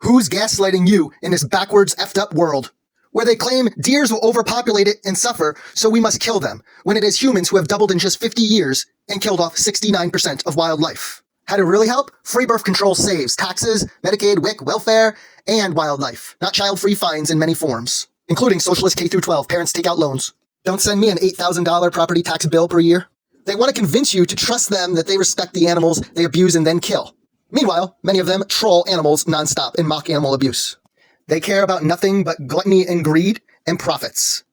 Who's gaslighting you in this backwards, effed up world? Where they claim deers will overpopulate it and suffer, so we must kill them, when it is humans who have doubled in just 50 years and killed off 69% of wildlife. How to really help? Free birth control saves taxes, Medicaid, WIC, welfare, and wildlife. Not child-free fines in many forms, including socialist K-12 parents take out loans. Don't send me an $8,000 property tax bill per year. They want to convince you to trust them that they respect the animals they abuse and then kill. Meanwhile, many of them troll animals nonstop and mock animal abuse. They care about nothing but gluttony and greed and profits.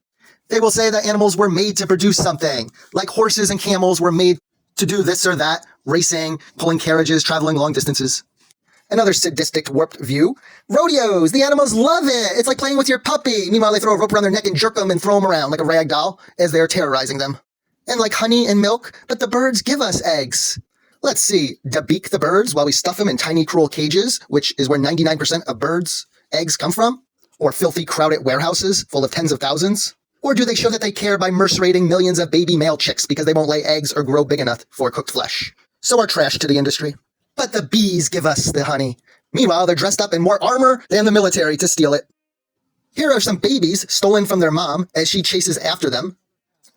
They will say that animals were made to produce something, like horses and camels were made to do this or that, racing, pulling carriages, traveling long distances. Another sadistic, warped view. Rodeos! The animals love it! It's like playing with your puppy! Meanwhile, they throw a rope around their neck and jerk them and throw them around like a rag doll as they are terrorizing them. And like honey and milk, but the birds give us eggs. Let's see, debeak the birds while we stuff them in tiny, cruel cages, which is where 99% of birds' eggs come from? Or filthy, crowded warehouses full of tens of thousands? Or do they show that they care by mercerating millions of baby male chicks because they won't lay eggs or grow big enough for cooked flesh? So are trash to the industry. But the bees give us the honey. Meanwhile, they're dressed up in more armor than the military to steal it. Here are some babies stolen from their mom as she chases after them.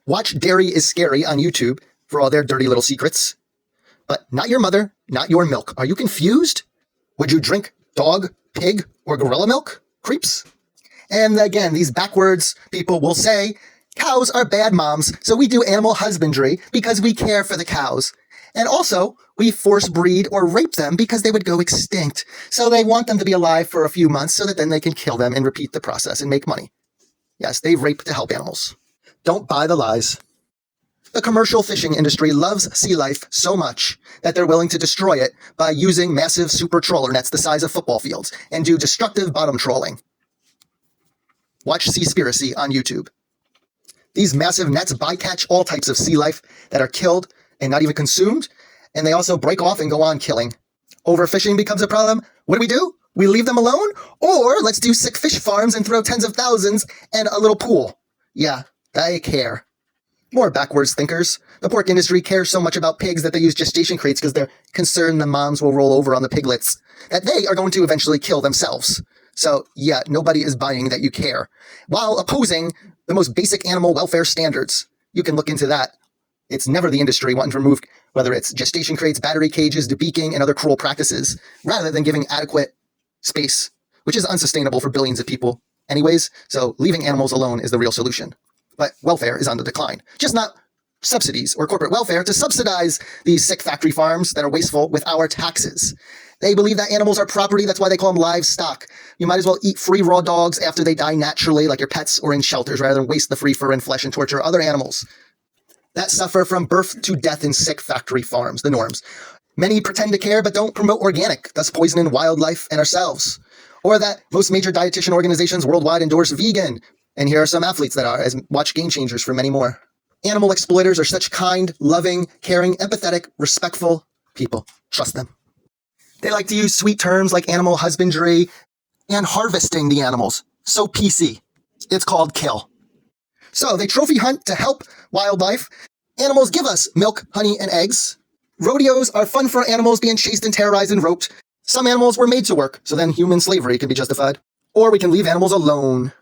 Watch Dairy is Scary on YouTube for all their dirty little secrets. But not your mother, not your milk. Are you confused? Would you drink dog, pig, or gorilla milk? Creeps. And again, these backwards people will say, cows are bad moms, so we do animal husbandry because we care for the cows. And also, we force breed or rape them because they would go extinct. So they want them to be alive for a few months so that then they can kill them and repeat the process and make money. Yes, they rape to help animals. Don't buy the lies. The commercial fishing industry loves sea life so much that they're willing to destroy it by using massive super trawler nets the size of football fields and do destructive bottom trawling. Watch Seaspiracy on YouTube. These massive nets bycatch all types of sea life that are killed and not even consumed, and they also break off and go on killing. Overfishing becomes a problem. What do? We leave them alone? Or let's do sick fish farms and throw tens of thousands and a little pool. Yeah, they care. More backwards thinkers. The pork industry cares so much about pigs that they use gestation crates because they're concerned the moms will roll over on the piglets, that they are going to eventually kill themselves. So, yeah, nobody is buying that you care, while opposing the most basic animal welfare standards. You can look into that. It's never the industry wanting to remove, whether it's gestation crates, battery cages, debeaking, and other cruel practices, rather than giving adequate space, which is unsustainable for billions of people anyways, so leaving animals alone is the real solution. But welfare is on the decline. Just not subsidies or corporate welfare to subsidize these sick factory farms that are wasteful with our taxes. They believe that animals are property, that's why they call them livestock. You might as well eat free raw dogs after they die naturally, like your pets, or in shelters, rather than waste the free fur and flesh and torture other animals that suffer from birth to death in sick factory farms, the norms. Many pretend to care but don't promote organic, thus poisoning wildlife and ourselves. Or that most major dietitian organizations worldwide endorse vegan. And here are some athletes that are, as watch Game Changers for many more. Animal exploiters are such kind, loving, caring, empathetic, respectful people. Trust them. They like to use sweet terms like animal husbandry and harvesting the animals. So PC. It's called kill. So they trophy hunt to help wildlife. Animals give us milk, honey, and eggs. Rodeos are fun for animals being chased and terrorized and roped. Some animals were made to work, so then human slavery can be justified. Or we can leave animals alone.